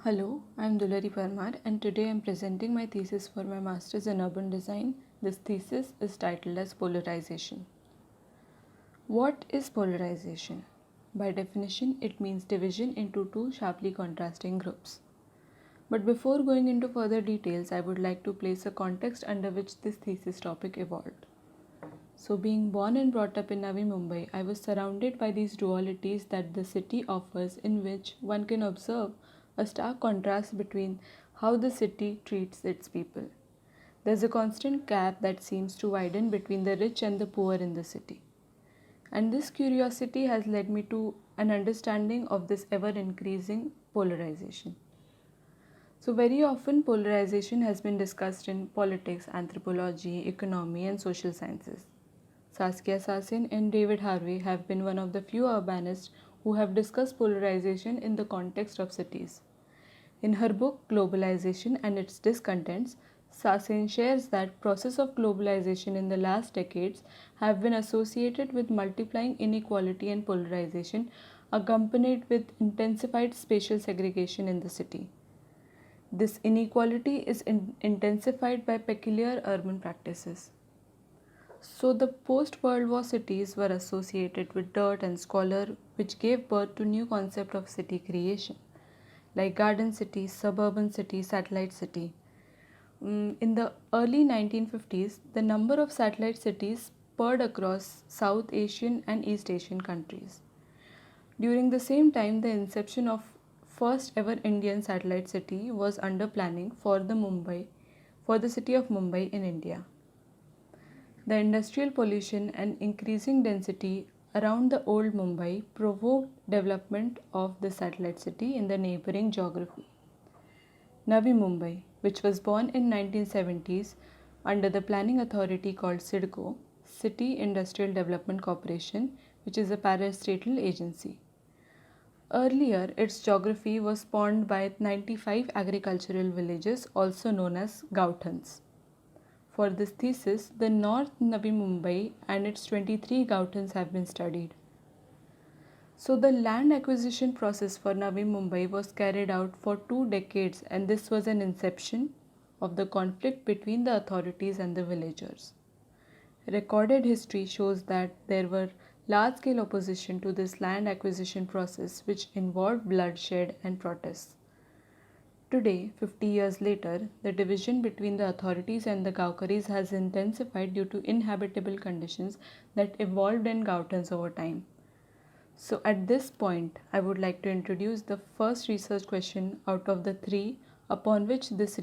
Hello, I am Dulari Parmar and today I am presenting my thesis for my Masters in Urban Design. This thesis is titled as Polarization. What is polarization? By definition, it means division into two sharply contrasting groups. But before going into further details, I would like to place a context under which this thesis topic evolved. So, being born and brought up in Navi Mumbai, I was surrounded by these dualities that the city offers, in which one can observe a stark contrast between how the city treats its people. There's a constant gap that seems to widen between the rich and the poor in the city. And this curiosity has led me to an understanding of this ever increasing polarization. So, very often, polarization has been discussed in politics, anthropology, economy, and social sciences. Saskia Sassen and David Harvey have been one of the few urbanists who have discussed polarization in the context of cities. In her book Globalization and Its Discontents, Sassen shares that process of globalization in the last decades have been associated with multiplying inequality and polarization accompanied with intensified spatial segregation in the city. This inequality is intensified by peculiar urban practices. So, the post World War cities were associated with dirt and squalor, which gave birth to new concept of city creation, like garden city, suburban city, satellite city. In the early 1950s, the number of satellite cities spurred across South Asian and East Asian countries. During the same time, the inception of first ever Indian satellite city was under planning for the city of Mumbai in India. The industrial pollution and increasing density around the old Mumbai provoked development of the satellite city in the neighboring geography. Navi Mumbai, which was born in 1970s under the planning authority called CIDCO, City Industrial Development Corporation, which is a parastatal agency. Earlier, its geography was spawned by 95 agricultural villages, also known as Gauthans. For this thesis, the North Navi Mumbai and its 23 Gauthans have been studied. So, the land acquisition process for Navi Mumbai was carried out for 2 decades, and this was an inception of the conflict between the authorities and the villagers. Recorded history shows that there were large scale opposition to this land acquisition process, which involved bloodshed and protests. Today, 50 years later, the division between the authorities and the Gaukharis has intensified due to inhabitable conditions that evolved in Gauthans over time. So, at this point, I would like to introduce the first research question out of the three upon which this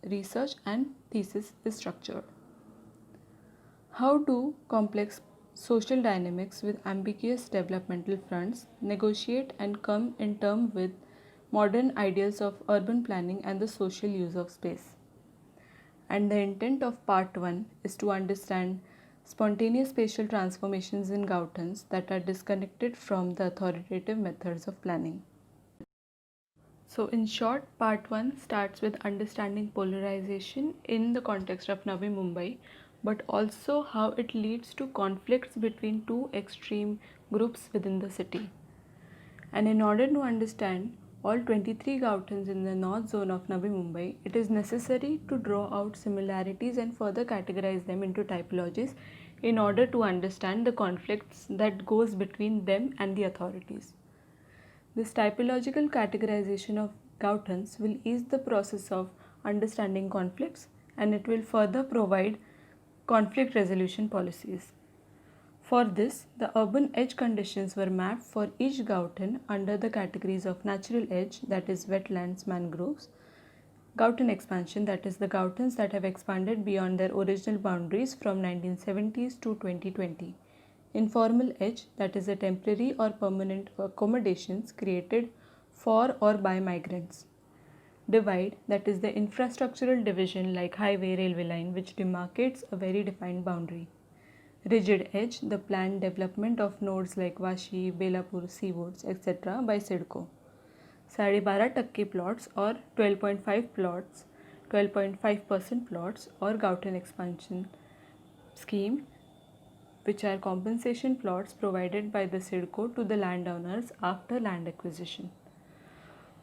research and thesis is structured. How do complex social dynamics with ambiguous developmental fronts negotiate and come in term with modern ideals of urban planning and the social use of space? And the intent of part 1 is to understand spontaneous spatial transformations in Gauthans that are disconnected from the authoritative methods of planning. So, in short, part 1 starts with understanding polarization in the context of Navi Mumbai, but also how it leads to conflicts between two extreme groups within the city. And in order to understand all 23 Gauthans in the north zone of Navi Mumbai, it is necessary to draw out similarities and further categorize them into typologies in order to understand the conflicts that goes between them and the authorities. This typological categorization of Gauthans will ease the process of understanding conflicts, and it will further provide conflict resolution policies. For this, the urban edge conditions were mapped for each Gauthan under the categories of natural edge, that is wetlands, mangroves, Gauthan expansion, that is the Gauthans that have expanded beyond their original boundaries from 1970s to 2020. Informal edge, that is the temporary or permanent accommodations created for or by migrants. Divide, that is the infrastructural division like highway, railway line, which demarcates a very defined boundary. Rigid edge, the planned development of nodes like Vashi, Belapur, Seawoods, etc. by CIDCO. 12.5% plots or 12.5 plots, 12.5% plots or Gauthan expansion scheme, which are compensation plots provided by the CIDCO to the landowners after land acquisition.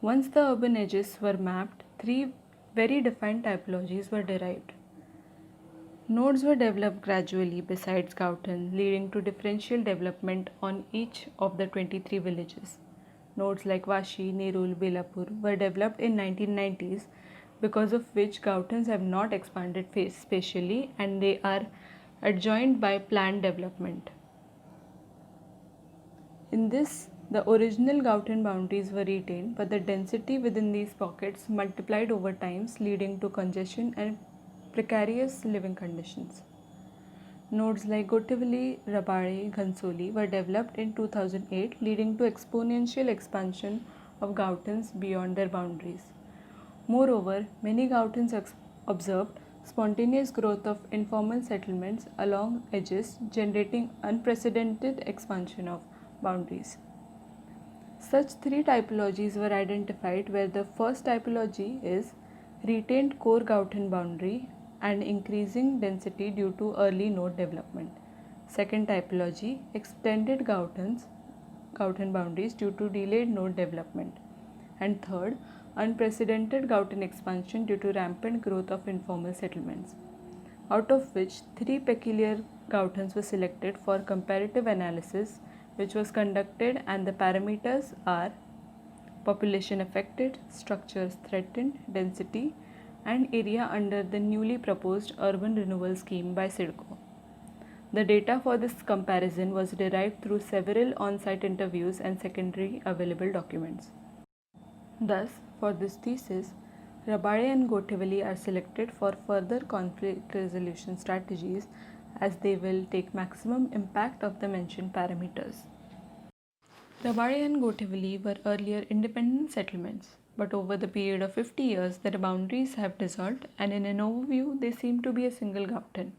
Once the urban edges were mapped, three very defined typologies were derived. Nodes were developed gradually besides Gauthan, leading to differential development on each of the 23 villages. Nodes like Vashi, Nerul, Belapur were developed in 1990s, because of which Gauthans have not expanded spatially and they are adjoined by planned development. In this, the original Gauthan boundaries were retained, but the density within these pockets multiplied over times, leading to congestion and precarious living conditions. Nodes like Gotivali, Rabare, Ghansoli were developed in 2008, leading to exponential expansion of Gauthans beyond their boundaries. Moreover, many Gauthans observed spontaneous growth of informal settlements along edges, generating unprecedented expansion of boundaries. Such three typologies were identified, where the first typology is retained core Gauthan boundary and increasing density due to early node development. Second typology, extended Gauthan boundaries due to delayed node development. And third, unprecedented Gauthan expansion due to rampant growth of informal settlements, out of which three peculiar Gauthans were selected for comparative analysis, which was conducted, and the parameters are population affected, structures threatened, density, and area under the newly proposed urban renewal scheme by CIDCO. The data for this comparison was derived through several on-site interviews and secondary available documents. Thus, for this thesis, Rabare and Gotivali are selected for further conflict resolution strategies, as they will take maximum impact of the mentioned parameters. Rabare and Gotivali were earlier independent settlements, but over the period of 50 years their boundaries have dissolved, and in an overview they seem to be a single Gauthan.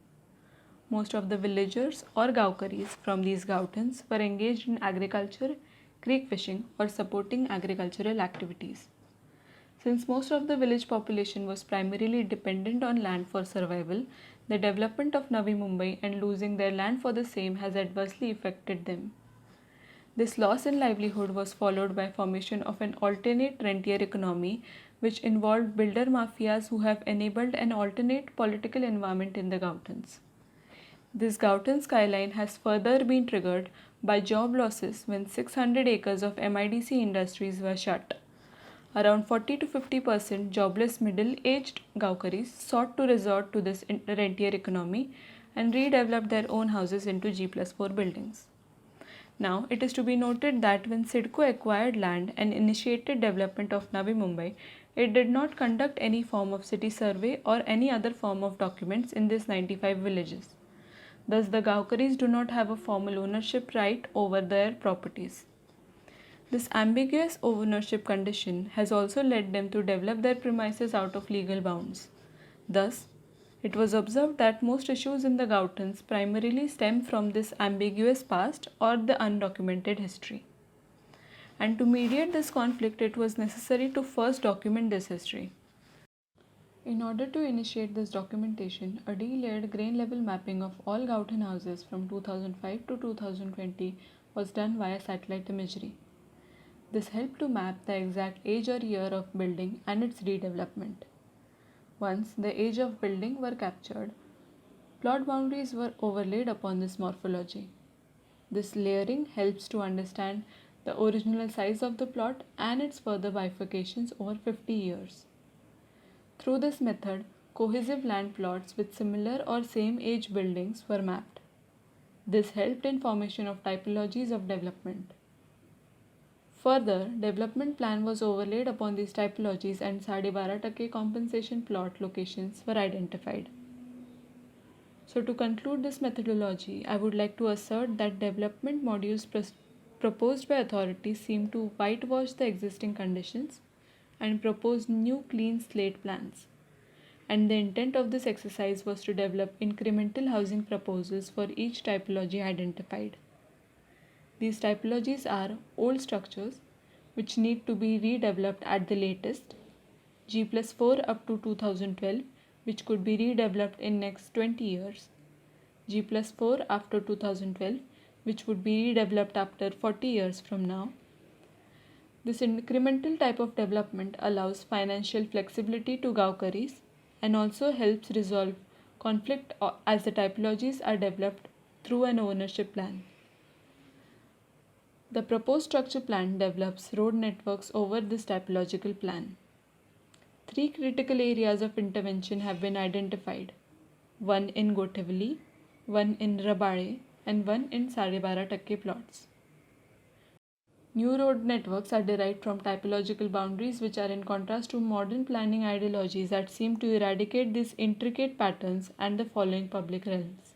Most of the villagers or Gaukaris from these Gauthans were engaged in agriculture, creek fishing, or supporting agricultural activities. Since most of the village population was primarily dependent on land for survival, the development of Navi Mumbai and losing their land for the same has adversely affected them. This loss in livelihood was followed by formation of an alternate rentier economy, which involved builder mafias who have enabled an alternate political environment in the Gauthans. This Gauthan skyline has further been triggered by job losses when 600 acres of MIDC industries were shut. Around 40 to 50% jobless middle-aged Gaukaris sought to resort to this rentier economy and redevelop their own houses into G+4 buildings. Now, it is to be noted that when CIDCO acquired land and initiated development of Navi Mumbai, it did not conduct any form of city survey or any other form of documents in these 95 villages. Thus, the Gaukaris do not have a formal ownership right over their properties. This ambiguous ownership condition has also led them to develop their premises out of legal bounds. Thus, it was observed that most issues in the Gauthans primarily stem from this ambiguous past or the undocumented history. And to mediate this conflict, it was necessary to first document this history. In order to initiate this documentation, a delayered grain level mapping of all Gauthan houses from 2005 to 2020 was done via satellite imagery. This helped to map the exact age or year of building and its redevelopment. Once the age of building were captured, plot boundaries were overlaid upon this morphology. This layering helps to understand the original size of the plot and its further bifurcations over 50 years. Through this method, cohesive land plots with similar or same age buildings were mapped. This helped in formation of typologies of development. Further, development plan was overlaid upon these typologies and 12.5% compensation plot locations were identified. So to conclude this methodology, I would like to assert that development modules proposed by authorities seem to whitewash the existing conditions and propose new clean slate plans. And the intent of this exercise was to develop incremental housing proposals for each typology identified. These typologies are old structures which need to be redeveloped at the latest, G+4 up to 2012, which could be redeveloped in next 20 years, G+4 after 2012, which would be redeveloped after 40 years from now, This incremental type of development allows financial flexibility to Gaukaris and also helps resolve conflict as the typologies are developed through an ownership plan. The proposed structure plan develops road networks over this typological plan. 3 critical areas of intervention have been identified, one in Gothivali, one in Rabare, and one in 12.5% plots. New road networks are derived from typological boundaries which are in contrast to modern planning ideologies that seem to eradicate these intricate patterns and the following public realms.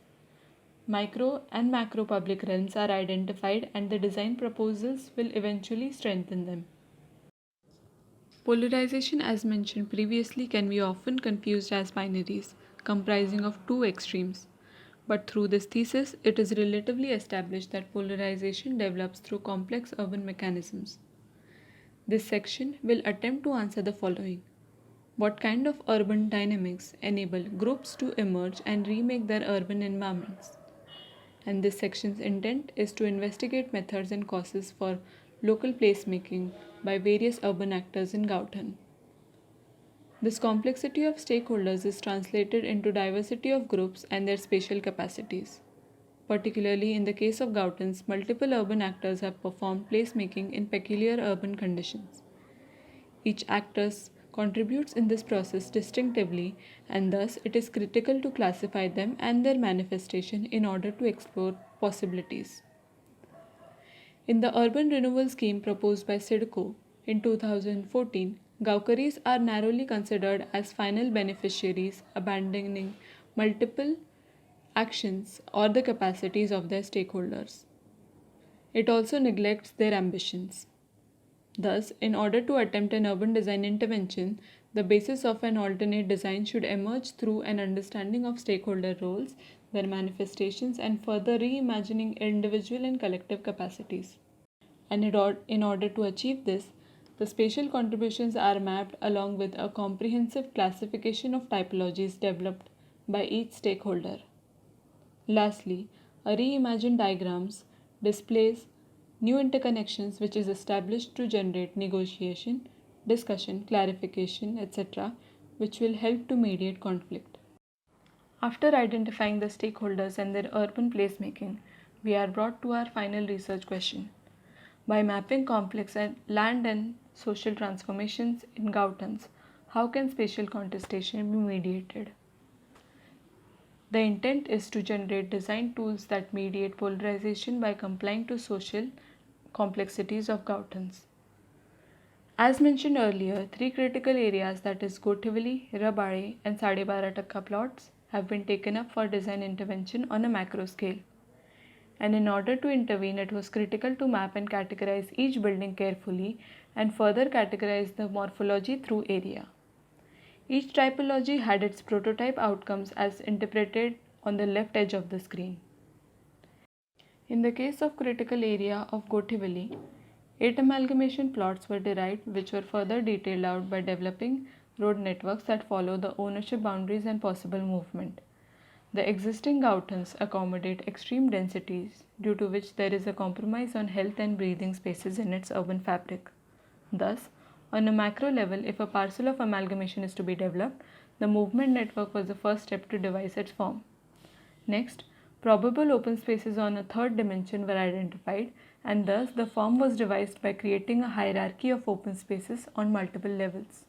Micro and macro public realms are identified and the design proposals will eventually strengthen them. Polarization, as mentioned previously, can be often confused as binaries, comprising of two extremes. But through this thesis, it is relatively established that polarization develops through complex urban mechanisms. This section will attempt to answer the following. What kind of urban dynamics enable groups to emerge and remake their urban environments? And this section's intent is to investigate methods and causes for local placemaking by various urban actors in Gauthan. This complexity of stakeholders is translated into diversity of groups and their spatial capacities. Particularly in the case of Gautans, multiple urban actors have performed placemaking in peculiar urban conditions. Each actor contributes in this process distinctively, and thus it is critical to classify them and their manifestation in order to explore possibilities. In the urban renewal scheme proposed by SIDCO in 2014, Gaukaris are narrowly considered as final beneficiaries, abandoning multiple actions or the capacities of their stakeholders. It also neglects their ambitions. Thus, in order to attempt an urban design intervention, the basis of an alternate design should emerge through an understanding of stakeholder roles, their manifestations, and further reimagining individual and collective capacities. And in order to achieve this, the spatial contributions are mapped along with a comprehensive classification of typologies developed by each stakeholder. Lastly, a reimagined diagrams displays new interconnections which is established to generate negotiation, discussion, clarification, etc., which will help to mediate conflict. After identifying the stakeholders and their urban placemaking, we are brought to our final research question. By mapping complex land and social transformations in Gautans, how can spatial contestation be mediated? The intent is to generate design tools that mediate polarization by complying to social complexities of Gautans. As mentioned earlier, 3 critical areas, that is Gothivali, Rabare and 12.5% plots, have been taken up for design intervention on a macro scale. And in order to intervene, it was critical to map and categorize each building carefully and further categorize the morphology through area. Each typology had its prototype outcomes as interpreted on the left edge of the screen. In the case of critical area of Gothivali, 8 amalgamation plots were derived which were further detailed out by developing road networks that follow the ownership boundaries and possible movement. The existing Gautans accommodate extreme densities due to which there is a compromise on health and breathing spaces in its urban fabric. Thus, on a macro level, if a parcel of amalgamation is to be developed, the movement network was the first step to devise its form. Next, probable open spaces on a third dimension were identified, and thus the form was devised by creating a hierarchy of open spaces on multiple levels.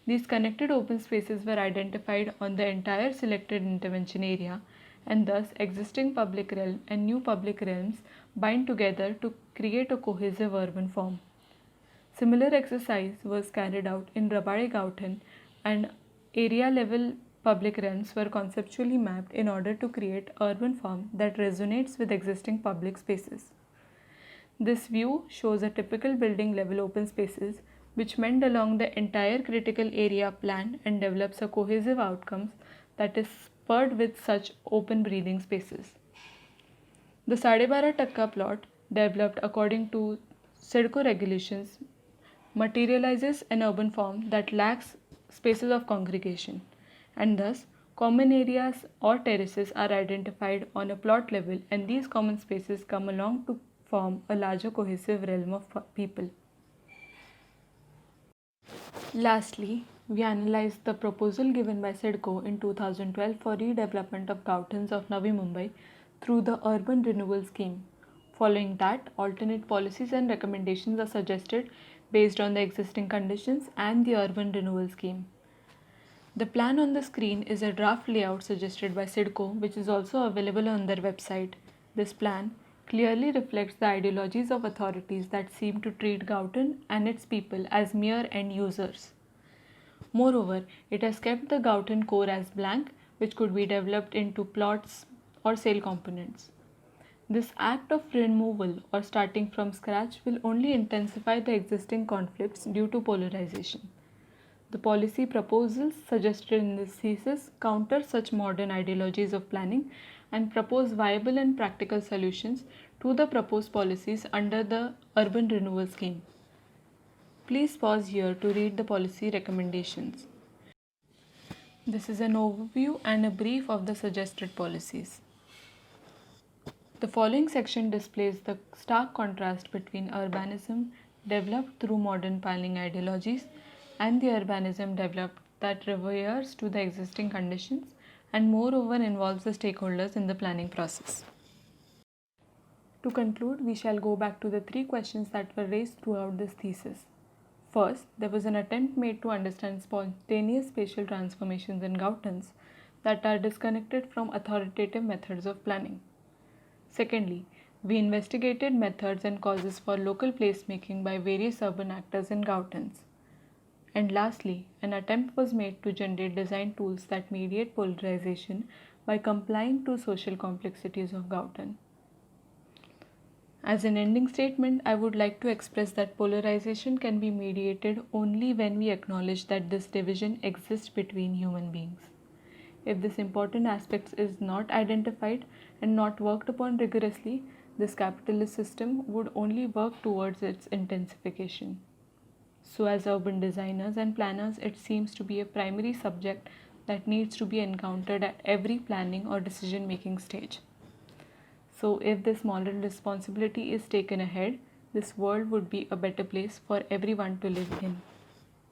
These connected open spaces were identified on the entire selected intervention area, and thus existing public realm and new public realms bind together to create a cohesive urban form. Similar exercise was carried out in Rabare Gauthan, and area level public realms were conceptually mapped in order to create urban form that resonates with existing public spaces. This view shows a typical building level open spaces which mend along the entire critical area plan and develops a cohesive outcomes that is spurred with such open breathing spaces. The 12.5% plot, developed according to SIDCO regulations, materializes an urban form that lacks spaces of congregation, and thus common areas or terraces are identified on a plot level, and these common spaces come along to form a larger cohesive realm of people. Lastly, we analyzed the proposal given by CIDCO in 2012 for redevelopment of Gautans of Navi Mumbai through the Urban Renewal Scheme. Following that, alternate policies and recommendations are suggested based on the existing conditions and the Urban Renewal Scheme. The plan on the screen is a draft layout suggested by CIDCO, which is also available on their website. This plan clearly reflects the ideologies of authorities that seem to treat Gautan and its people as mere end users. Moreover, it has kept the Gautan core as blank, which could be developed into plots or sale components. This act of removal or starting from scratch will only intensify the existing conflicts due to polarization. The policy proposals suggested in this thesis counter such modern ideologies of planning and propose viable and practical solutions to the proposed policies under the Urban Renewal Scheme. Please pause here to read the policy recommendations. This is an overview and a brief of the suggested policies. The following section displays the stark contrast between urbanism developed through modern planning ideologies and the urbanism developed that reveres to the existing conditions and moreover involves the stakeholders in the planning process. To conclude, we shall go back to the three questions that were raised throughout this thesis. First, there was an attempt made to understand spontaneous spatial transformations in Gautans that are disconnected from authoritative methods of planning. Secondly, we investigated methods and causes for local placemaking by various urban actors in Gautans. And lastly, an attempt was made to generate design tools that mediate polarization by complying to social complexities of Gautan. As an ending statement, I would like to express that polarization can be mediated only when we acknowledge that this division exists between human beings. If this important aspect is not identified and not worked upon rigorously, this capitalist system would only work towards its intensification. So, as urban designers and planners, it seems to be a primary subject that needs to be encountered at every planning or decision making stage. So, if this moral responsibility is taken ahead, this world would be a better place for everyone to live in.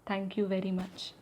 Thank you very much.